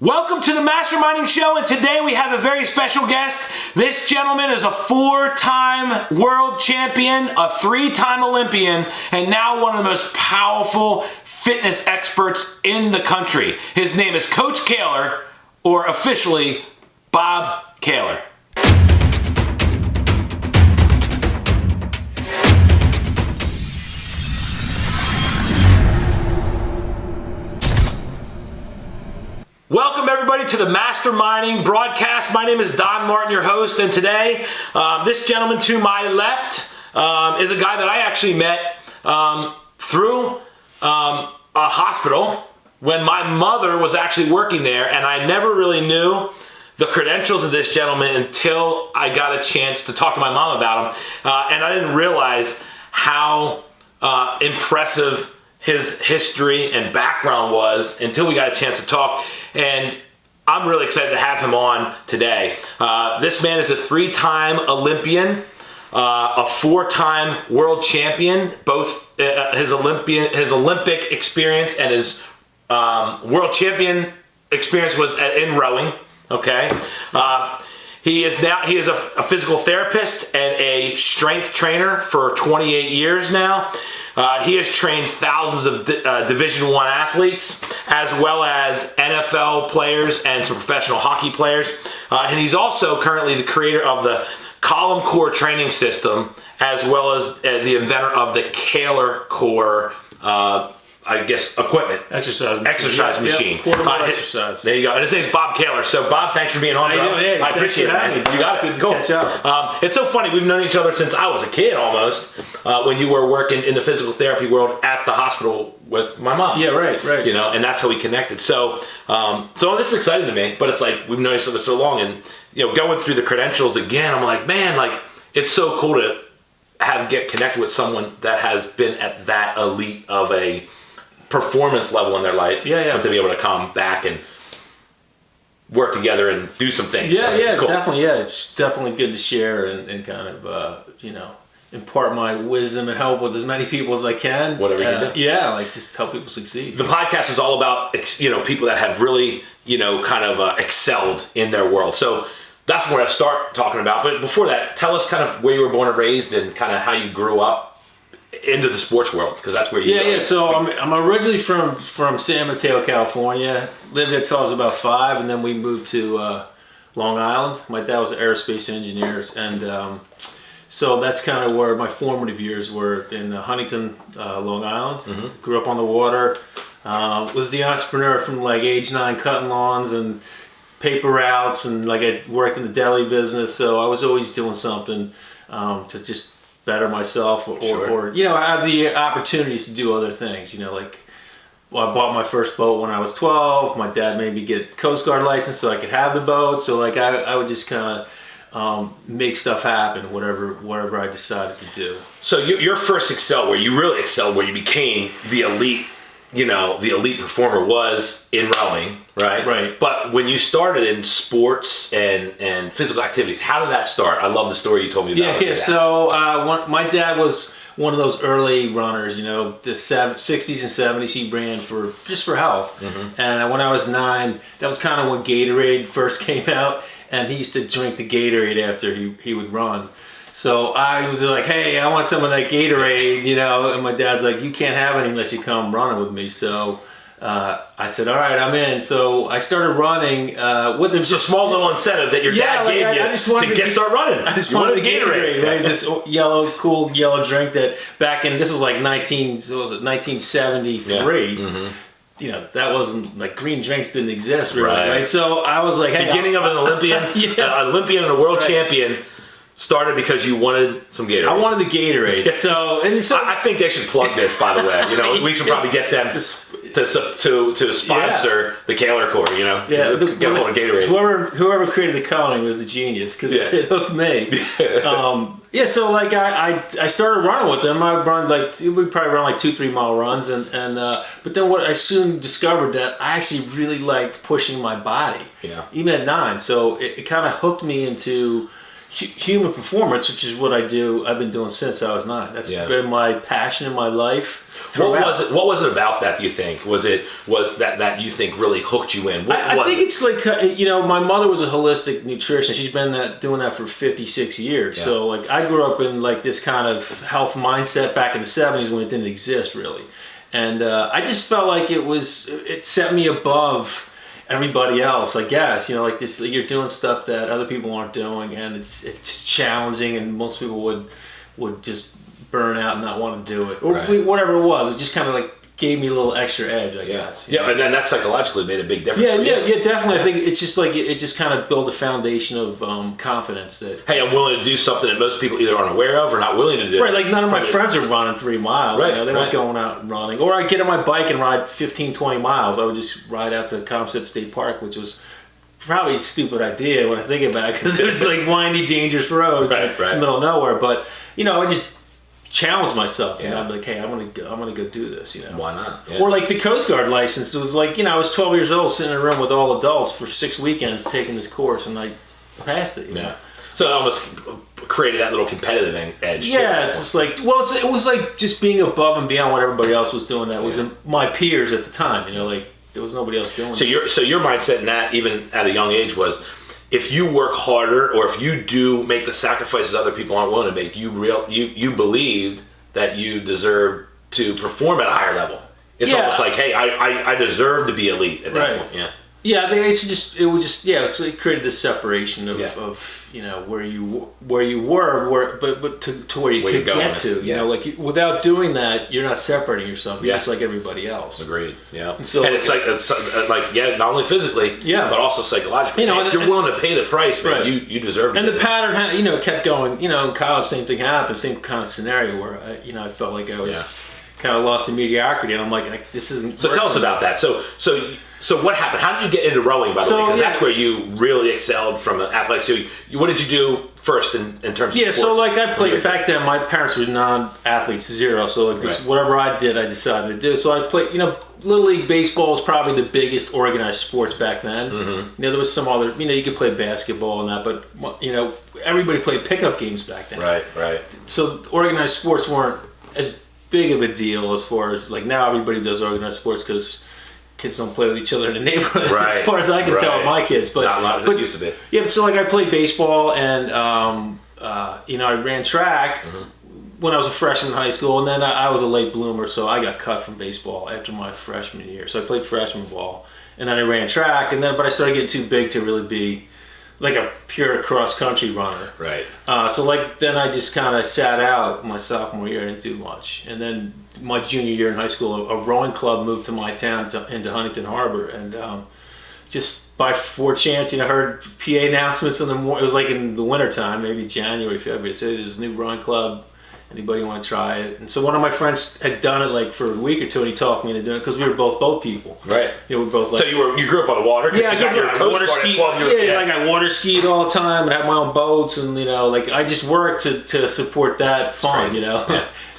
Welcome to the Masterminding Show, and today we have a very special guest. This gentleman is a 4-time world champion, a 3-time Olympian, and now one of the most powerful fitness experts in the country. His name is Coach Kaehler, or officially Bob Kaehler. Welcome everybody to the Masterminding broadcast. My name is Don Martin, your host, and today this gentleman to my left is a guy that I actually met through a hospital when my mother was actually working there, and I never really knew the credentials of this gentleman until I got a chance to talk to my mom about him, and I didn't realize how impressive his history and background was until we got a chance to talk. And I'm really excited to have him on today. This man is a 3-time Olympian, a 4-time world champion. Both his Olympic experience and his world champion experience was in rowing. Okay, he is a physical therapist and a strength trainer for 28 years now. He has trained thousands of Division I athletes, as well as NFL players and some professional hockey players. And he's also currently the creator of the Column Core training system, as well as the inventor of the Kaehler Core, equipment. Exercise machine. Yep. Portable exercise. There you go. And his name's Bob Kaehler. So, Bob, thanks for being on. I appreciate it, man. You got it. Cool. Catch up. It's so funny. We've known each other since I was a kid, almost, when you were working in the physical therapy world at the hospital with my mom. Yeah, right. You know, and that's how we connected. So this is exciting to me. But it's like we've known each other so long, and going through the credentials again, I'm like, man, it's so cool to get connected with someone that has been at that elite of a performance level in their life, but to be able to come back and work together and do some things. Cool. Definitely. Yeah, it's definitely good to share and kind of impart my wisdom and help with as many people as I can. Whatever you can do. Yeah, just help people succeed. The podcast is all about people that have really excelled in their world. So that's what I start talking about. But before that, tell us kind of where you were born and raised and kind of how you grew up into the sports world, because that's where you go. So I'm originally from San Mateo, California. Lived there till I was about 5, and then we moved to Long Island. My dad was an aerospace engineer, and so that's kind of where my formative years were, in Huntington, Long Island. Mm-hmm. Grew up on the water. Was the entrepreneur from age 9, cutting lawns and paper routes, and I worked in the deli business. So I was always doing something to just better myself, or have the opportunities to do other things. I bought my first boat when I was 12. My dad made me get Coast Guard license so I could have the boat. So I would just kind of make stuff happen, whatever I decided to do. So your first where you really excelled, where you became the elite, the elite performer, was in rowing, right? Right. But when you started in sports and physical activities, how did that start? I love the story you told me about. Yeah. So my dad was one of those early runners, the 60s and 70s. He ran for health. Mm-hmm. And when I was 9, that was kind of when Gatorade first came out, and he used to drink the Gatorade after he would run. So I was like, hey, I want some of that Gatorade, and my dad's like, you can't have any unless you come running with me. So I said, all right, I'm in. So I started running with him. It's a small little incentive that your dad gave you to start running. I just wanted the Gatorade, right? This cool yellow drink that back in, this was 1973. Yeah. Mm-hmm. That wasn't green drinks didn't exist really, right? So I was like, hey, beginning of an Olympian, Olympian and a world champion. Started because you wanted some Gatorade. I wanted the Gatorade. So I think they should plug this, by the way. We should probably get them to sponsor the Kaehler Core. Get a hold of Gatorade. Whoever created the coloring was a genius, because it hooked me. So I started running with them. I run we'd probably run 2-3 mile runs, and but then what I soon discovered that I actually really liked pushing my body. Yeah. Even at 9, so it kind of hooked me into human performance, which is what I do. I've been doing since I was 9. That's been my passion in my life. What was it about that, do you think? Was that you think really hooked you in? I think it's like, my mother was a holistic nutritionist. She's been doing that for 56 years. Yeah. So like I grew up in like this kind of health mindset back in the 70s when it didn't exist really. And I just felt like it set me above everybody else, I guess. Like this, you're doing stuff that other people aren't doing, and it's challenging, and most people would just burn out and not want to do it, or whatever it was. It just kind of like gave me a little extra edge, I guess. Yeah, and then that psychologically made a big difference. Yeah, definitely. I think it's just like it just kind of built a foundation of confidence that, hey, I'm willing to do something that most people either aren't aware of or not willing to do. Right, like none of my friends are running 3 miles. Right, they weren't going out and running. Or I'd get on my bike and ride 15, 20 miles. I would just ride out to Comstock State Park, which was probably a stupid idea when I think about it, because it was like windy, dangerous roads in the middle of nowhere. But I just challenge myself, and I'd be like, hey, I'm gonna go do this, Why not? Yeah. Or like the Coast Guard license. It was like, I was 12 years old sitting in a room with all adults for 6 weekends taking this course, and I passed it. Yeah. So it almost created that little competitive edge. Yeah, it's just like, it was like just being above and beyond what everybody else was doing. That was my peers at the time. Like there was nobody else doing. So your mindset in that, even at a young age, was, if you work harder, or if you do make the sacrifices other people aren't willing to make, you believed that you deserve to perform at a higher level. It's almost like, hey, I deserve to be elite at that point. Yeah. Yeah, so it created this separation of where you were, but to where you could get to. Like without doing that, you're not separating yourself. You're just like everybody else. Agreed. Yeah. And it's like not only physically, but also psychologically. If you're willing to pay the price, man, you deserve it. And the pattern, kept going. In college, same thing happened. Same kind of scenario where I felt like I was kind of lost in mediocrity, and I'm like this isn't. So tell us about that. So what happened? How did you get into rowing, by the way? Because that's where you really excelled from athletics. So what did you do first in terms of sports? So like I played, back then my parents were non-athletes, zero. So like whatever I did, I decided to do. So I played, Little League baseball was probably the biggest organized sports back then. Mm-hmm. There was some other, you could play basketball and that, but, everybody played pickup games back then. Right. So organized sports weren't as big of a deal as far as, like now everybody does organized sports because kids don't play with each other in the neighborhood, as far as I can tell with my kids. But not a lot of it used to be. Yeah, so like I played baseball, and I ran track when I was a freshman in high school, and then I was a late bloomer, so I got cut from baseball after my freshman year. So I played freshman ball, and then I ran track, but I started getting too big to really be like a pure cross country runner. Right. So then I just kind of sat out my sophomore year. I didn't do much, and then my junior year in high school, a rowing club moved to my town into Huntington Harbor, and just by chance, heard PA announcements in the morning. It was like in the wintertime, maybe January, February. It said there's a new rowing club. Anybody want to try it? And so one of my friends had done it like for a week or two, and he talked me into doing it because we were both boat people. Right. We both like. So you grew up on the water? Yeah, I water skied. I water skied all the time and had my own boats, and I just worked to support that fun.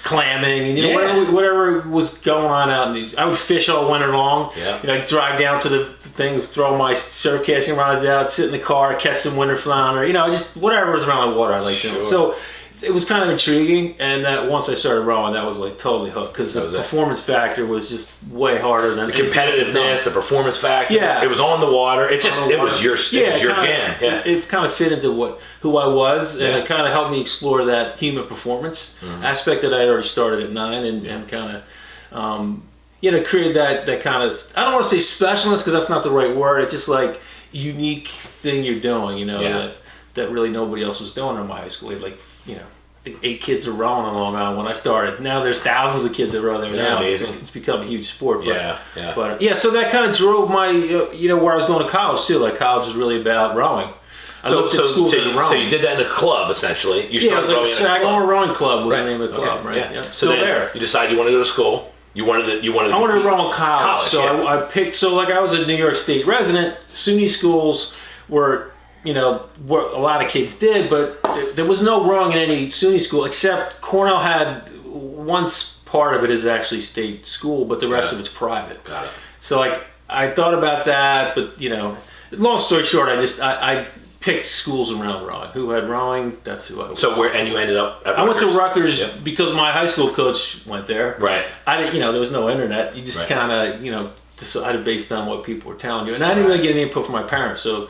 Clamming and whatever was going on out in I would fish all winter long. Yeah. I'd drive down to the thing, throw my surf casting rods out, sit in the car, catch some winter flounder. Just whatever was around the water I liked doing. So it was kind of intriguing, and that once I started rowing, that was like totally hooked, because the performance factor was just way harder than the competitiveness, the performance factor. Yeah, it was on the water. It was your jam. Yeah, it kind of fit into who I was, and it kind of helped me explore that human performance aspect that I had already started at 9, and kind of created that kind of, I don't want to say specialness because that's not the right word. It's just like unique thing you're doing. That really nobody else was doing in my high school. I think 8 kids are rowing on Long Island when I started. Now there's thousands of kids that row there now. It's become a huge sport. But so that kind of drove my, where I was going to college too. Like college was really about rowing. So you did that in a club essentially. You started rowing in a club. Sagamore Rowing Club was the name of the club, right? Yeah. So then there. You decided you wanted to go to school. I wanted to row in college. So I picked. So I was a New York State resident. SUNY schools were. What a lot of kids did, but there was no rowing in any SUNY school except Cornell had part of it is actually state school, but the rest of it's private. Got it. So I thought about that, but long story short, I picked schools around rowing. Who had rowing, that's who I was. So and you ended up at I went to Rutgers Yep. because my high school coach went there. Right. I didn't, there was no internet. You just kind of, decided based on what people were telling you. And I didn't really get any input from my parents. So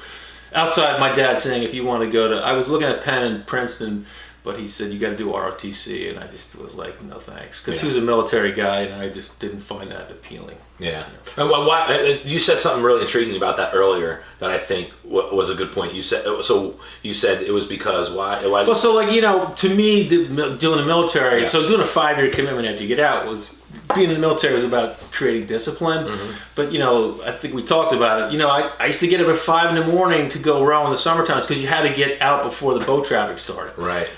outside my dad saying, if you want to go to, I was looking at Penn and Princeton, but he said, you got to do ROTC. And I just was like, no thanks. Because he was a military guy and I just didn't find that appealing. Yeah. And you said something really intriguing about that earlier that I think was a good point. You said it was because why? Well, so to me, doing the military, so doing a 5-year commitment after you get out was, being in the military was about creating discipline. Mm-hmm. But, I think we talked about it. I used to get up at 5 a.m. to go row in the summertime because you had to get out before the boat traffic started. Right.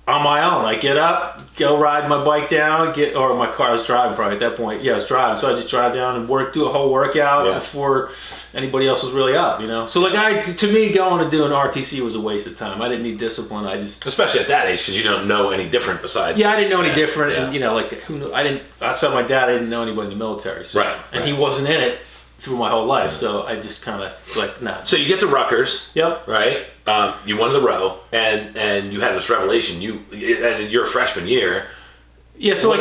On my own. I get up, go ride my bike down, or my car, I was driving probably at that point. Yeah, I was driving. So I just drive down and do a whole workout before anybody else was really up, So to me, going to do an RTC was a waste of time. I didn't need discipline. Especially at that age, because you don't know any different besides. Yeah, I didn't know any different. Yeah. And, who knew? Outside my dad, I didn't know anybody in the military. So, right. And he wasn't in it through my whole life. So I just kind of nah. So you get to Rutgers. Yep. Right. You won the row, and you had this revelation. And your freshman year. Yeah. So I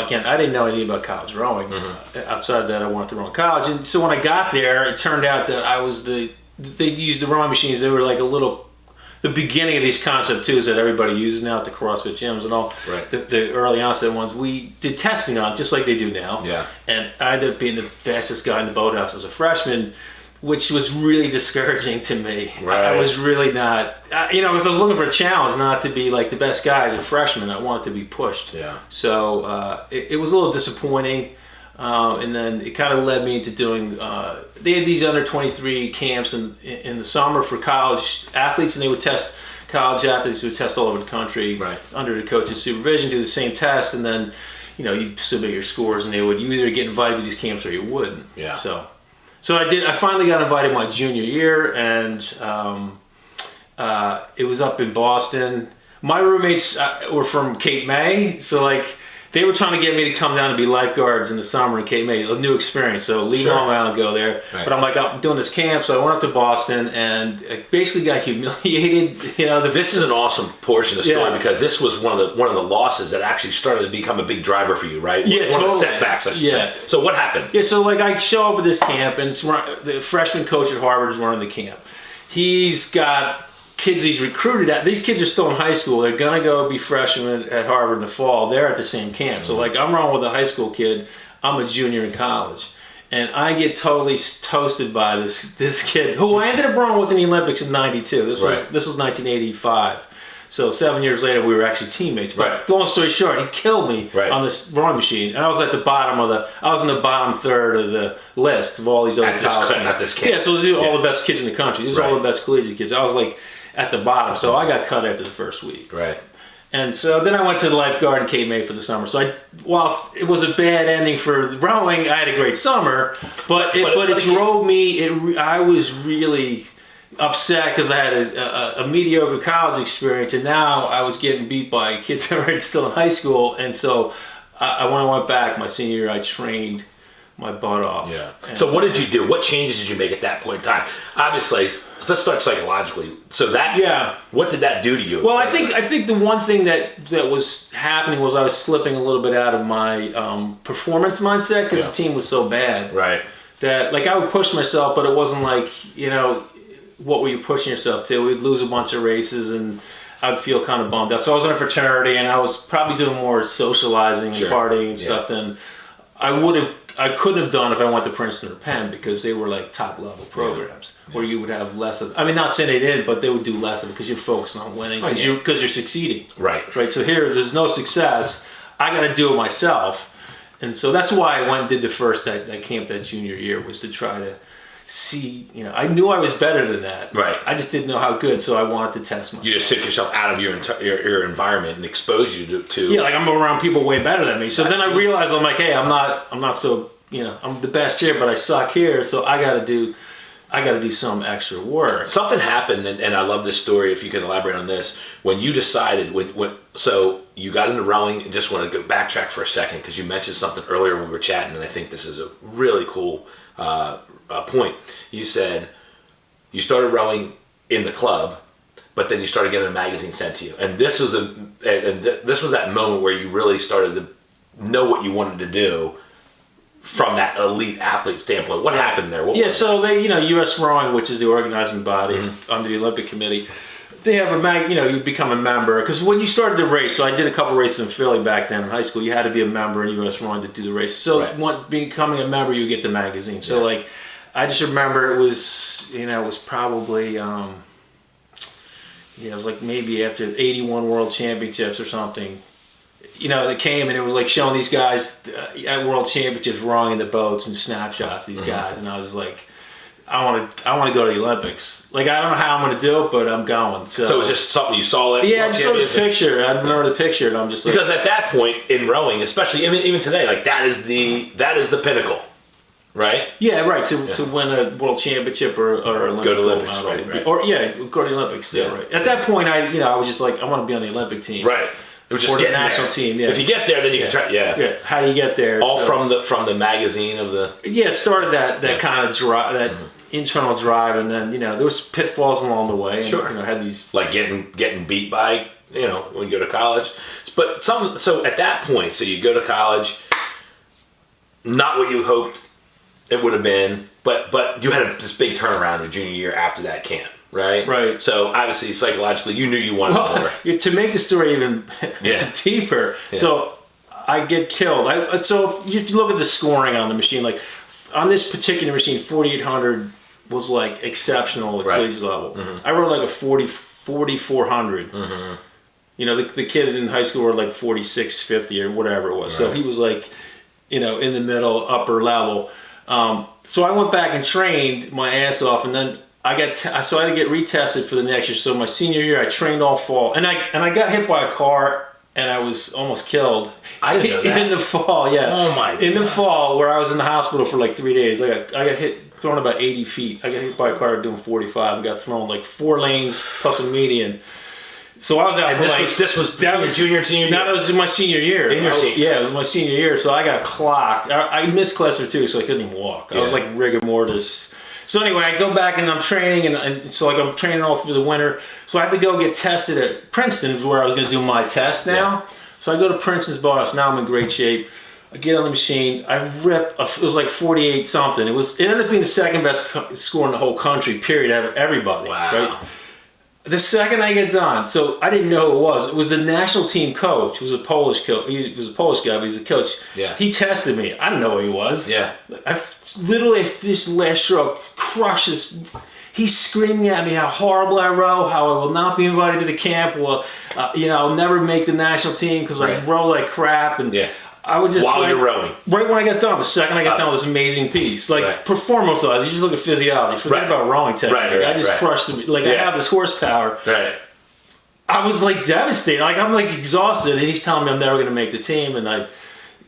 again, I didn't know anything about college rowing. Mm-hmm. Outside that, I wanted to row in college, and so when I got there, it turned out that they used the rowing machines. They were like the beginning of these concept twos that everybody uses now at the CrossFit gyms and all. Right. The early onset ones we did testing on, just like they do now. Yeah. And I ended up being the fastest guy in the boathouse as a freshman, which was really discouraging to me. Right. I was really not, because I was looking for a challenge, not to be like the best guy as a freshman. I wanted to be pushed. Yeah. So it was a little disappointing. And then it kind of led me into doing, they had these under 23 camps in the summer for college athletes, and they would test college athletes who would test all over the country under the coach's supervision, do the same test, and then, you submit your scores, and you either get invited to these camps or you wouldn't. Yeah. So I finally got invited my junior year, and it was up in Boston. My roommates were from Cape May, so they were trying to get me to come down to be lifeguards in the summer in Cape May, a new experience. So leave Long Island, go there. Right. But I'm doing this camp, so I went up to Boston and I basically got humiliated. This is an awesome portion of the story because this was one of the losses that actually started to become a big driver for you, right? Yeah, one of the setbacks, I should say. So what happened? Yeah, so I show up at this camp, and the freshman coach at Harvard is running the camp. He's got kids he's recruited at. These kids are still in high school. They're gonna go be freshmen at Harvard in the fall. They're at the same camp. So I'm wrong with a high school kid. I'm a junior in college, and I get totally toasted by this kid who I ended up rowing with in the Olympics in '92. This was 1985. So 7 years later, we were actually teammates. But long story short, he killed me on this rowing machine, and I was at the bottom I was in the bottom third of the list of all these other colleges. At this camp. Yeah, so these are all the best kids in the country. These are all the best collegiate kids. I was at the bottom, so I got cut after the first week. Right. And so then I went to the lifeguard in Cape May for the summer. So whilst it was a bad ending for rowing, I had a great summer, but it drove me. I was really upset because I had a mediocre college experience, and now I was getting beat by kids that were still in high school. And so when I went back my senior year, I trained my butt off. Yeah. So what did you do? What changes did you make at that point in time? Obviously, let's start psychologically. So what did that do to you? Well, I think the one thing that was happening was I was slipping a little bit out of my performance mindset because the team was so bad. Right. That I would push myself, but it wasn't what were you pushing yourself to? We'd lose a bunch of races and I'd feel kind of bummed out. So I was in a fraternity and I was probably doing more socializing and partying and stuff than I couldn't have done if I went to Princeton or Penn because they were top level programs where you would have less of. I mean, not saying they didn't, but they would do less of it because you're focused on winning because you're succeeding. Right. Right. So here, there's no success. I got to do it myself, and so that's why I went and did the first that camp that junior year was to try to see. I knew I was better than that. Right. I just didn't know how good, so I wanted to test myself. You just took yourself out of your environment and exposed you to. Yeah, I'm around people way better than me. So then I realized hey, I'm not so. I'm the best here, but I suck here. So I got to do some extra work. Something happened, and I love this story. If you can elaborate on this, when you decided so you got into rowing. I just want to go backtrack for a second because you mentioned something earlier when we were chatting, and I think this is a really cool point. You said you started rowing in the club, but then you started getting a magazine sent to you. And this was this was that moment where you really started to know what you wanted to do from that elite athlete standpoint. What happened there? So they, U.S. Rowing, which is the organizing body under the Olympic Committee, they have you become a member. Because when you started the race, so I did a couple races in Philly back then in high school, you had to be a member in U.S. Rowing to do the race. So becoming a member, you get the magazine. So like, I just remember it was probably, it was like maybe after 81 World Championships or something. It came and it was like showing these guys at World Championships rowing in the boats and snapshots of these guys, and I was like, I want to go to the Olympics. Like, I don't know how I'm going to do it, but I'm going. So it was just something you saw at I just saw this picture. I remember the picture, and I'm just like, because at that point in rowing, especially even today, like that is the pinnacle, right? Yeah, right. To win a World Championship or Olympic go to Olympics, gold medal, right. Or go to the Olympics. Yeah, right. At that point, I was just like, I want to be on the Olympic team, right. It was just or the national team. Yeah. If you get there, then you can try. Yeah. Yeah. How do you get there? All from the magazine of the. Yeah, it started that kind of drive, that internal drive, and then there was pitfalls along the way. And, sure. Had these like getting beat by when you go to college, but so at that point, so you go to college, not what you hoped it would have been, but you had this big turnaround your junior year after that camp. Right. Right. So obviously, psychologically, you knew you wanted more. To make the story even deeper, so I get killed. So if you look at the scoring on the machine, like on this particular machine, 4,800 was like exceptional at collegiate level. I rode like a 4,400. The kid in high school rode like 4,650 or whatever it was. Right. So he was like, in the middle, upper level. So I went back and trained my ass off, and then I had to get retested for the next year. So my senior year, I trained all fall, and I got hit by a car, and I was almost killed. I didn't know that. In the fall, yeah. Oh my God. In the fall, where I was in the hospital for like 3 days, I got thrown about 80 feet. I got hit by a car doing 45. and got thrown like 4 lanes plus a median. So I was out. And this was your junior and senior year? No, it was my senior year. In your senior? Yeah, it was my senior year. So I got clocked. I missed Kaehler too, so I couldn't even walk. I was like rigor mortis. So anyway, I go back and I'm training, and so like I'm training all through the winter. So I have to go get tested at Princeton, is where I was going to do my test now. Yeah. So I go to Princeton's boathouse. Now I'm in great shape. I get on the machine. I rip. It was like 48 something. It ended up being the second best score in the whole country. Period. Out of everybody. Wow. Right? The second I get done, so I didn't know who it was. It was the national team coach. He was a Polish coach. He was a Polish guy, but he's a coach. Yeah. He tested me. I didn't know who he was. Yeah. I literally finished the last stroke, crushed this. He's screaming at me how horrible I row, how I will not be invited to the camp. Well, I'll never make the national team because I row like crap. And I was just while you're rowing. Right when I got done, the second I got done with this amazing piece, like performance-wise, you just look at physiology. Forget about rowing technique. I just crushed it. Like I have this horsepower. Right. I was like devastated. Like I'm like exhausted, and he's telling me I'm never going to make the team, and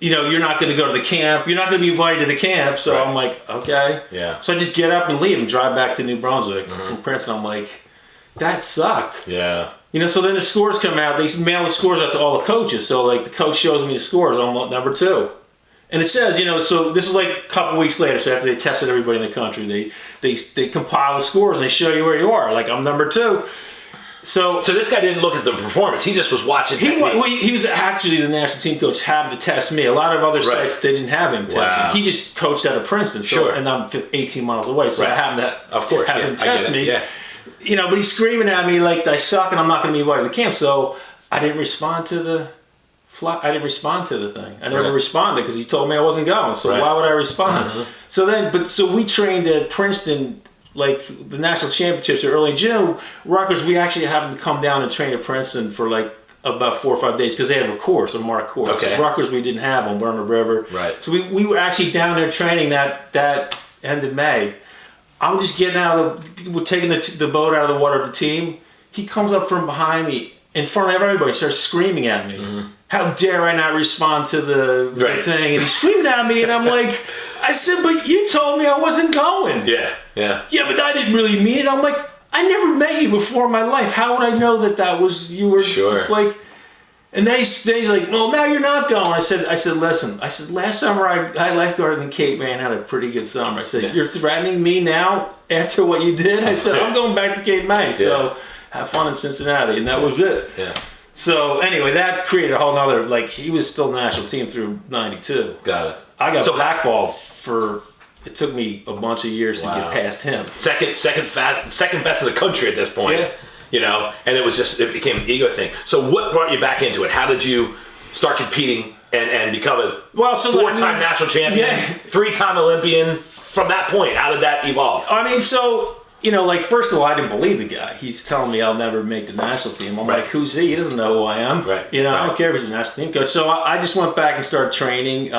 you're not going to go to the camp. You're not going to be invited to the camp. So I'm like, okay. Yeah. So I just get up and leave and drive back to New Brunswick from Princeton. I'm like, that sucked. Yeah. So then the scores come out. They mail the scores out to all the coaches. So like the coach shows me the scores. I'm number 2, and it says, so this is like a couple weeks later. So after they tested everybody in the country, they compile the scores and they show you where you are. Like I'm number 2. So this guy didn't look at the performance. He just was watching. He was actually the national team coach, having to test me. A lot of other sites they didn't have him testing. He just coached out of Princeton. So, and I'm 18 miles away, so I happened to have him test me. Yeah. But he's screaming at me like I suck and I'm not going to be invited to the camp. So I didn't respond to the thing. I never responded because he told me I wasn't going. So why would I respond? So we trained at Princeton. Like the national championships are early in June. Rutgers, we actually happened to come down and train at Princeton for like about 4 or 5 days because they had a marked course. Okay. So Rutgers, we didn't have them. We're on the river. Right. So we were actually down there training that end of May. I'm just getting we're taking the boat out of the water of the team. He comes up from behind me in front of everybody, starts screaming at me. How dare I not respond to the thing? And he's screaming at me, and I'm like, I said, but you told me I wasn't going. Yeah, but I didn't really mean it. I'm like, I never met you before in my life. How would I know that was, you were just like, And then he's like, well, now you're not going. I said, listen. I said, last summer I lifeguarded in Cape May and had a pretty good summer. I said, you're threatening me now after what you did? I said, I'm going back to Cape May. So have fun in Cincinnati. And that was it. Yeah. So anyway, that created a whole nother, like, he was still national team through 92. Got it. I got blackballed for, it took me a bunch of years to get past him. Second best in the country at this point. Yeah. You know, and it became an ego thing. So what brought you back into it? How did you start competing and become a four-time national champion, three-time Olympian? From that point, how did that evolve? I mean, so, you know, like, first of all, I didn't believe the guy. He's telling me I'll never make the national team. I'm like, who's he? He doesn't know who I am. Right. You know, I don't care if he's a national team coach. So I just went back and started training.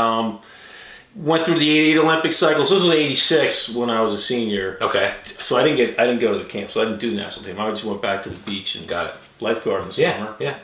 Went through the 88 Olympic cycle. So this was 86 when I was a senior. Okay. So I didn't go to the camp. So I didn't do the national team. I just went back to the beach and lifeguard in the summer. Yeah.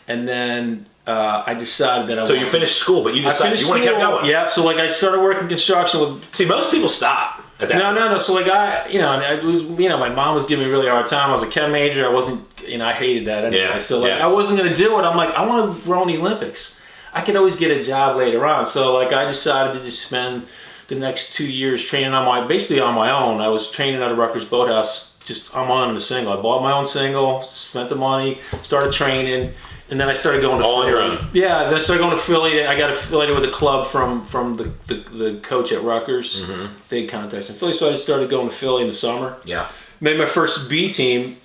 And then I decided that So you finished school, but you decided you want to keep going. Yeah. So like I started working construction with. See, most people stop at that point. No. So like my mom was giving me a really hard time. I was a chem major. I wasn't. I hated that anyway. Yeah. So like I wasn't going to do it. I'm like, I want to run the Olympics. I could always get a job later on. So like I decided to just spend the next 2 years training basically on my own. I was training at a Rutgers Boathouse, just on my own in a single. I bought my own single, spent the money, started training, and then I started going to Philly. On your own. Yeah, then I started going to Philly. I got affiliated with a club from the coach at Rutgers. Mm-hmm. They contacted me in Philly, so I just started going to Philly in the summer. Yeah. Made my first B team,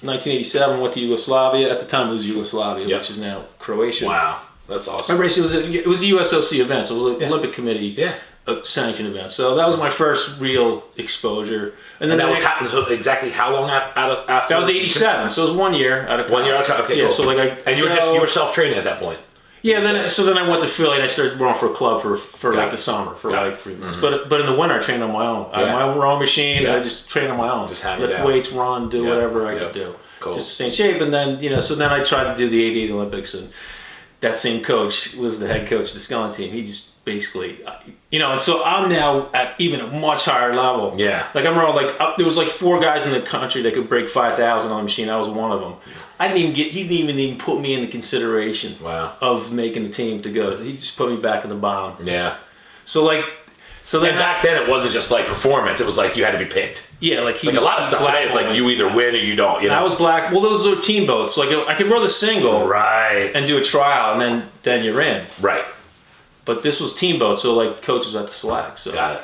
1987, went to Yugoslavia. At the time it was Yugoslavia, which is now Croatia. Wow. That's awesome. It was a USOC event, so it was an Olympic Committee sanctioned event. So that was my first real exposure. And then so exactly how long after? That was 87, so it was 1 year out of college. 1 year, okay, yeah. Cool. So like you were self training at that point. Yeah, then I went to Philly and I started running for a club for like the summer for like 3 months. Mm-hmm. But in the winter I trained on my own. I had my own rowing machine. I just trained on my own. Just lift weights, run, do whatever I could do, just to stay in shape. And then so then I tried to do the 88 Olympics and. That same coach was the head coach of the sculling team. He just basically, and so I'm now at even a much higher level. Yeah. Like I'm around, there was like 4 guys in the country that could break 5,000 on the machine. I was one of them. He didn't even put me into consideration of making the team to go. He just put me back in the bottom. Yeah. So then back then it wasn't just like performance. It was like you had to be picked. Yeah, like a lot of stuff today is like you either win or you don't. You know? I was black. Well, those are team boats. Like I could row the single, and do a trial, and then you're in. Right. But this was team boat, so like coaches had to select. So got it.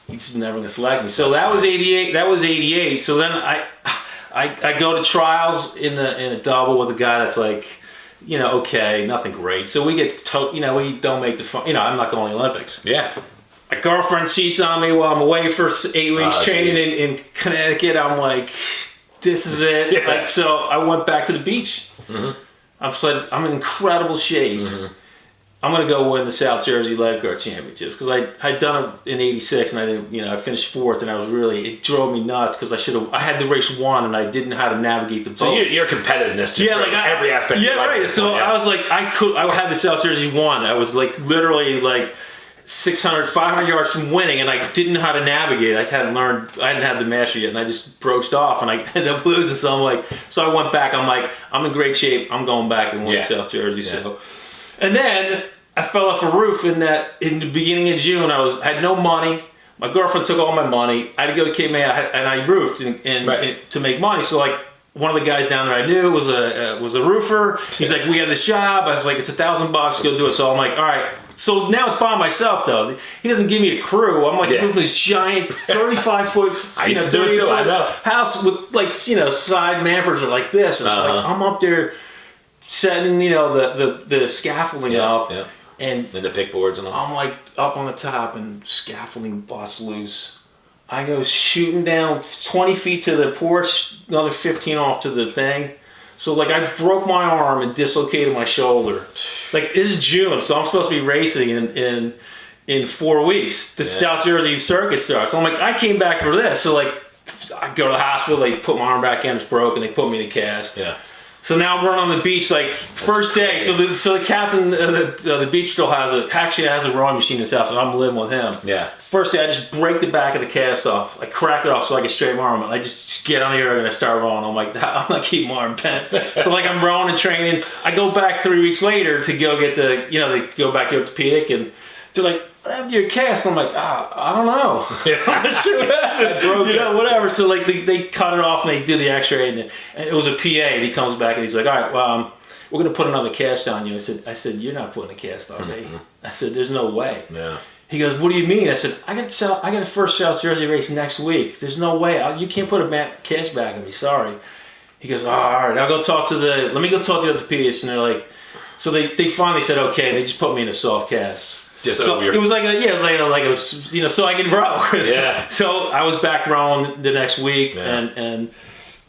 He's never gonna select me. So that was 88. That was 88. So then I go to trials in a double with a guy that's like, okay, nothing great. So we get we don't make the fun. I'm not going to the Olympics. Yeah. My girlfriend cheats on me while I'm away for 8 weeks training in Connecticut. I'm like, this is it. Yeah. Like, so I went back to the beach. Mm-hmm. I'm in incredible shape. Mm-hmm. I'm going to go win the South Jersey Lifeguard Championships because I'd done it in 86 and I didn't, I finished 4th and it drove me nuts because I had the race won and I didn't know how to navigate the boats. So you're competitiveness just every aspect. Yeah, right. So I was like, I had the South Jersey won. I was like literally like 500 yards from winning, and I didn't know how to navigate. I hadn't had the mastery yet, and I just broached off, and I ended up losing. So I went back. I'm like, I'm in great shape. I'm going back and win South Jersey. Yeah. So, and then I fell off a roof in the beginning of June. I had no money. My girlfriend took all my money. I had to go to Cape May, and I roofed to make money. So like. One of the guys down there I knew was a roofer. He's like, we have this job. I was like, it's $1,000, go do it. So I'm like, all right. So now it's by myself though. He doesn't give me a crew. I'm like moving this giant 35-foot, I used to do it too. I know. House with like side manfors are like this. And it's like I'm up there setting the scaffolding up. Yeah. And the pick boards and all. I'm like up on the top and scaffolding busts loose. I go shooting down 20 feet to the porch, another 15 off to the thing. So like I broke my arm and dislocated my shoulder. Like this is June, so I'm supposed to be racing in 4 weeks. The South Jersey circuit starts. So I'm like, I came back for this. So like I go to the hospital, they put my arm back in, it's broken, they put me in a cast. Yeah. So now I'm running on the beach like first day. So the captain of the beach still has a rowing machine in his house, and I'm living with him. Yeah. First thing, I just break the back of the cast off. I crack it off so I can straighten my arm. And I just get on the air and I start rolling. I'm like, I'm not keeping my arm bent. So like I'm rowing and training. I go back 3 weeks later to go get they go back to orthopedic and they're like, what happened to your cast? And I'm like, I don't know. I'm not sure what happened. I broke it. Whatever. So like they cut it off and they do the x-ray and it was a PA and he comes back and he's like, all right, well, we're going to put another cast on you. I said, you're not putting a cast on me. I said, there's no way. Yeah. He goes, what do you mean? I said, I got a first South Jersey race next week. There's no way. You can't put a cast back on me. Sorry. He goes, all right, let me go talk to the orthopedist. And they're like, so they finally said, okay. They just put me in a soft cast. So it was like so I could row. Yeah. So I was back rowing the next week and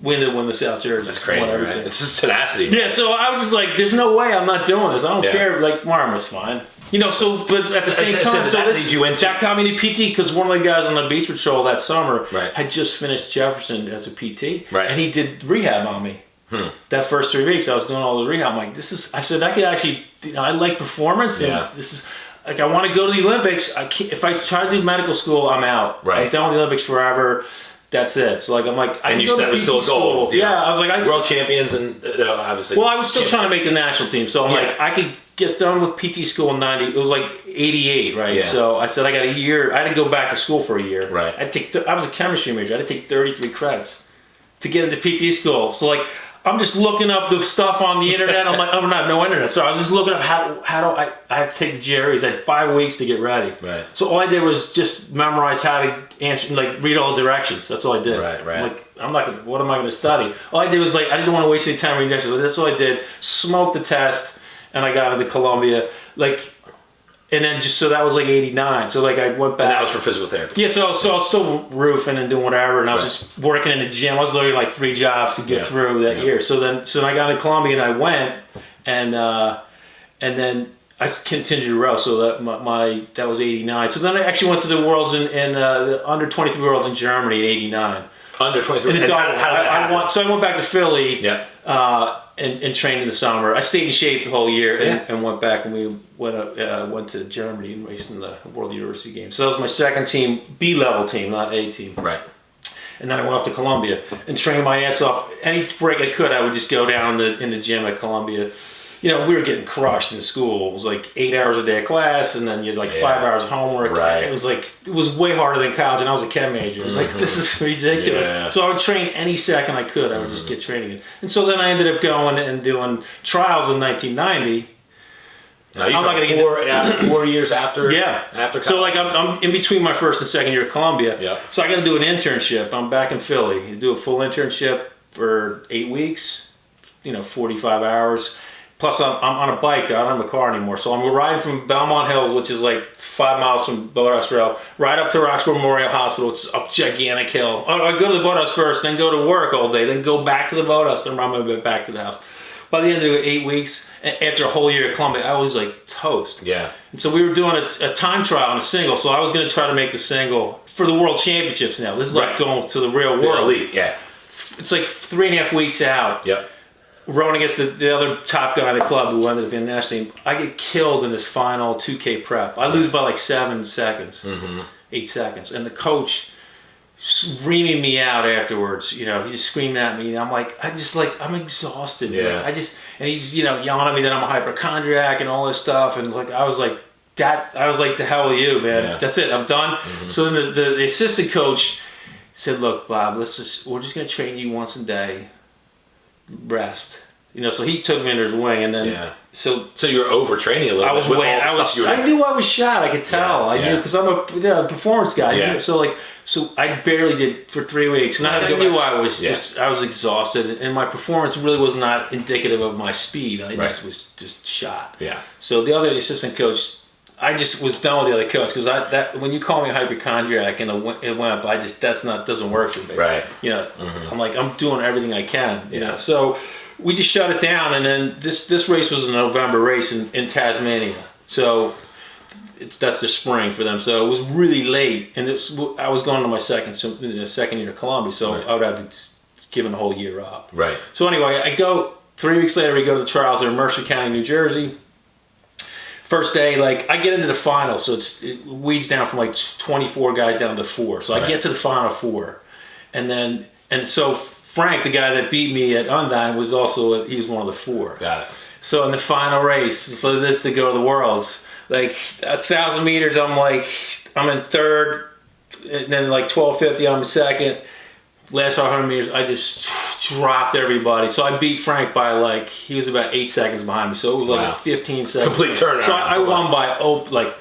win the South Jersey. That's crazy, right? It's just tenacity. Yeah, so I was just like, there's no way I'm not doing this. I don't care. Like, Marmot's fine. But at the same time, that got me to PT because one of the guys on the beach patrol that summer had just finished Jefferson as a PT. Right. And he did rehab on me. That first 3 weeks, I was doing all the rehab. I'm like, I said, I could actually, I like performance. And this is, like, I want to go to the Olympics. If I try to do medical school, I'm out. Right. I'm done with the Olympics forever. That's it. So, like, I'm like, I and can you go to was still a goal. Yeah, I was like, world champions and obviously. Well, I was still trying to make the national team. So I'm like, I could get done with PT school in 90. It was like 88, right? Yeah. So I said, I got a year. I had to go back to school for a year. Right. I was a chemistry major. I had to take 33 credits to get into PT school. So, like, I'm just looking up the stuff on the internet. I'm like, oh, no internet. So I was just looking up how do I had to take Jerry's. I had 5 weeks to get ready. Right. So all I did was just memorize how to answer, like, read all the directions. That's all I did. Right. I'm like, what am I going to study? All I did was, like, I didn't want to waste any time reading directions. That's all I did. Smoked the test, and I got into Columbia. Like, and then so that was like 89. So like I went back. And that was for physical therapy. Yeah, so I was still roofing and doing whatever, and I was just working in the gym. I was literally like 3 jobs to get through that year. So then I got into Columbia and I went, and then I continued to row. So that that was 89. So then I actually went to the Worlds in the under 23 Worlds in Germany in 89. Under 23. And how did that happen? So I went back to Philly. Yeah. And trained in the summer. I stayed in shape the whole year and went back and we went to Germany and raced in the World University Games. So that was my second team, B-level team, not A team. Right. And then I went off to Columbia and trained my ass off. Any break I could, I would just go down in the gym at Columbia. We were getting crushed in school. It was like 8 hours a day of class, and then you had like 5 hours of homework. Right. It was way harder than college, and I was a chem major. It was like, this is ridiculous. Yeah. So I would train any second I could. I would just get training. And so then I ended up going and doing trials in 1990. Now I'm not going to 4 years after. After college. So like I'm in between my first and second year at Columbia. Yeah. So I got to do an internship. I'm back in Philly. You do a full internship for 8 weeks. 45 hours. Plus, I'm on a bike. I don't have a car anymore. So I'm riding from Belmont Hills, which is like 5 miles from Boathouse Rail, right up to Roxborough Memorial Hospital. It's a gigantic hill. I go to the boathouse first, then go to work all day, then go back to the boathouse, then run my way back to the house. By the end of 8 weeks, after a whole year at Columbia, I was like toast. Yeah. And so we were doing a time trial on a single. So I was going to try to make the single for the World Championships now. This is like going to the real world. Elite, yeah. It's like 3.5 weeks out. Yep. Rowing against the other top guy in the club who ended up being national team, I get killed in this final 2K prep. I lose by like 7 seconds, 8 seconds. And the coach screaming me out afterwards, he's just screaming at me. And I'm like, I'm exhausted. Yeah. And he's, yelling at me that I'm a hypochondriac and all this stuff. And like, I was like, the hell with you, man. Yeah. That's it, I'm done. So then the assistant coach said, look, Bob, we're just going to train you once a day. Rest, so he took me under his wing, and then so you were overtraining a little. I knew I was shot. I could tell. I knew because I'm a performance guy. Yeah. So I barely did for 3 weeks, and I knew I was I was exhausted, and my performance really was not indicative of my speed. I just was just shot. Yeah. So the other assistant coach, I just was done with the other coach because when you call me a hypochondriac and it went up, doesn't work for me. Right. I'm like, I'm doing everything I can. So we just shut it down, and then this race was a November race in Tasmania. So that's the spring for them. So it was really late, and I was going to my second year of Columbia, so I would have to give a whole year up. Right. So anyway, I go 3 weeks later. We go to the trials in Mercer County, New Jersey. First day, like, I get into the final, so it weeds down from like 24 guys down to 4. So I get to the final 4. And so Frank, the guy that beat me at Undine, he was one of the 4. Got it. So in the final race, so this to go to the Worlds, like 1,000 meters, I'm in third, and then like 1250, I'm in second. Last 500 meters, I just dropped everybody. So I beat Frank by he was about 8 seconds behind me. So it was like 15 seconds. Complete turnaround. So I won by,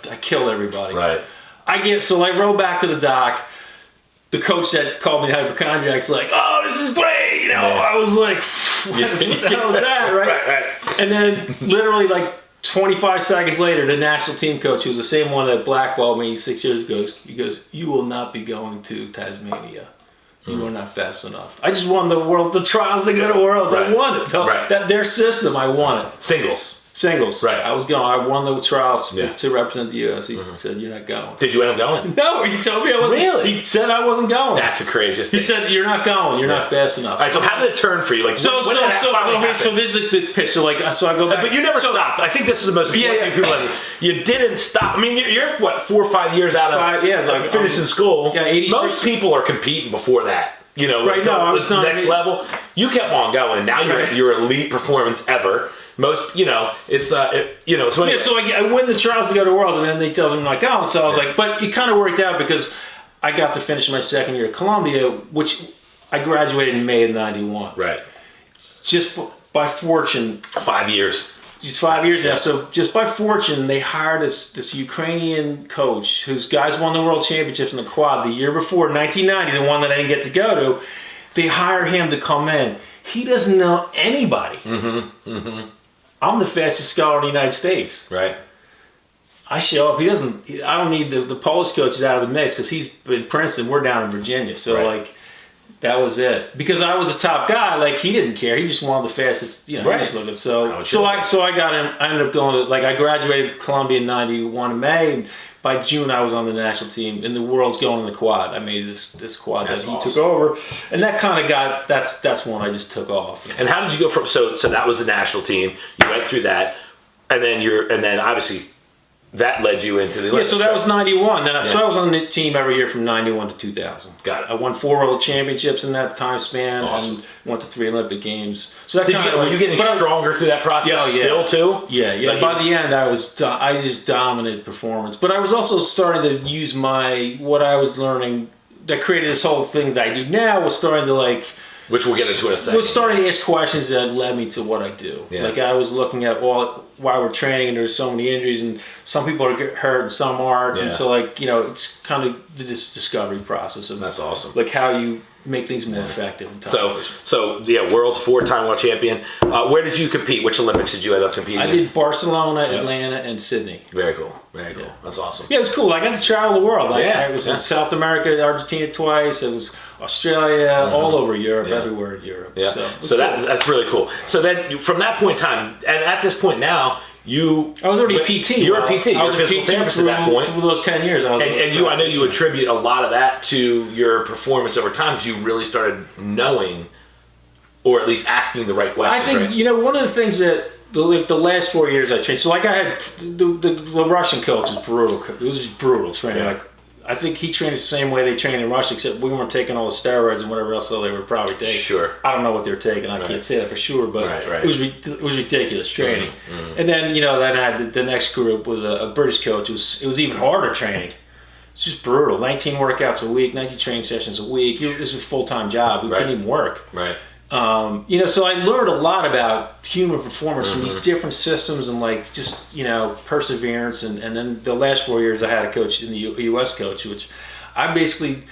I killed everybody. Right. I rode back to the dock. The coach that called me hypochondriac's like, oh, this is great. You know, I was like, what the hell is that, right? Right. And then literally 25 seconds later, the national team coach, who was the same one that blackballed me 6 years ago, he goes, you will not be going to Tasmania. You are not fast enough. I just won the trials to go to Worlds. Right. I won it. Right. Their system, I won it. Singles. Right. I won the trials to represent the U.S. He said, you're not going. Did you end up going? No, he told me I wasn't. Really? He said I wasn't going. That's the craziest thing. He said, you're not going. You're not fast enough. All right, so how did it turn for you? Like, So this is the pitch. So I go back. But you never stopped. I think this is the most important thing people have. You didn't stop. I mean, you're what, 4 or 5 years out of finishing school. Yeah, 86. Most people are competing before that. You know, right now, I was the next level. You kept on going. Now you're your elite performance ever. Most, it's So anyway. So I win the trials to go to Worlds, and then they tell me like, oh, so I was like, but it kind of worked out because I got to finish my second year at Columbia, which I graduated in May of '91. Right. Just by fortune. 5 years. It's 5 years now. So just by fortune, they hired this Ukrainian coach whose guys won the World Championships in the quad the year before, 1990, the one that I didn't get to go to. They hire him to come in. He doesn't know anybody. I'm the fastest scholar in the United States. Right. I show up. I don't need the Polish coach is out of the mix because he's in Princeton. We're down in Virginia. So that was it. Because I was a top guy, he didn't care. He just wanted the fastest, he was looking. So I got him. I ended up going to, I graduated Columbia in '91 in May. And by June, I was on the national team. And the world's going in the quad. I made this quad that he took over. And that kind of that's when I just took off. And how did you go from, so that was the national team. You went through that. And then obviously that led you into the Olympics. Yeah, so that was 91. So I was on the team every year from 91 to 2000. Got it. I won 4 world championships in that time span. Awesome. And went to 3 Olympic games. So that were you getting stronger through that process still too? Yeah. By the end, I just dominated performance. But I was also starting to use what I was learning that created this whole thing that I do now was starting to which we'll get into in a second. Was starting to ask questions that led me to what I do. Yeah. I was looking at why we're training and there's so many injuries and some people are getting hurt and some aren't. Yeah. And so it's kind of this discovery process of that's awesome. How you make things more effective. So world's 4-time world champion. Where did you compete? Which Olympics did you end up competing in? I did Barcelona, Atlanta, and Sydney. Very cool. Very cool. That's awesome. Yeah, it was cool. I got to travel the world. I was in South America, Argentina twice. It was Australia, all over Europe, everywhere in Europe. Yeah. So that's really cool. So then from that point in time, and at this point now, I was already a PT. You were a PT. I was a physical therapist at that point. For those 10 years. I know you attribute a lot of that to your performance over time because you really started knowing, or at least asking the right questions. I think, one of the things that, the last 4 years I trained, so I had, the Russian coach was brutal. It was just brutal training. Yeah. I think he trained the same way they trained in Russia, except we weren't taking all the steroids and whatever else they were probably taking. Sure. I don't know what they were taking. I can't say that for sure, but it was ridiculous training. Mm-hmm. And then then I had the next group was a British coach. It was even harder training. It's just brutal. 19 workouts a week, 19 training sessions a week. This was a full-time job. We couldn't even work. Right. So I learned a lot about human performance from these different systems and perseverance. And then the last 4 years I had a coach in the U.S. coach, which I basically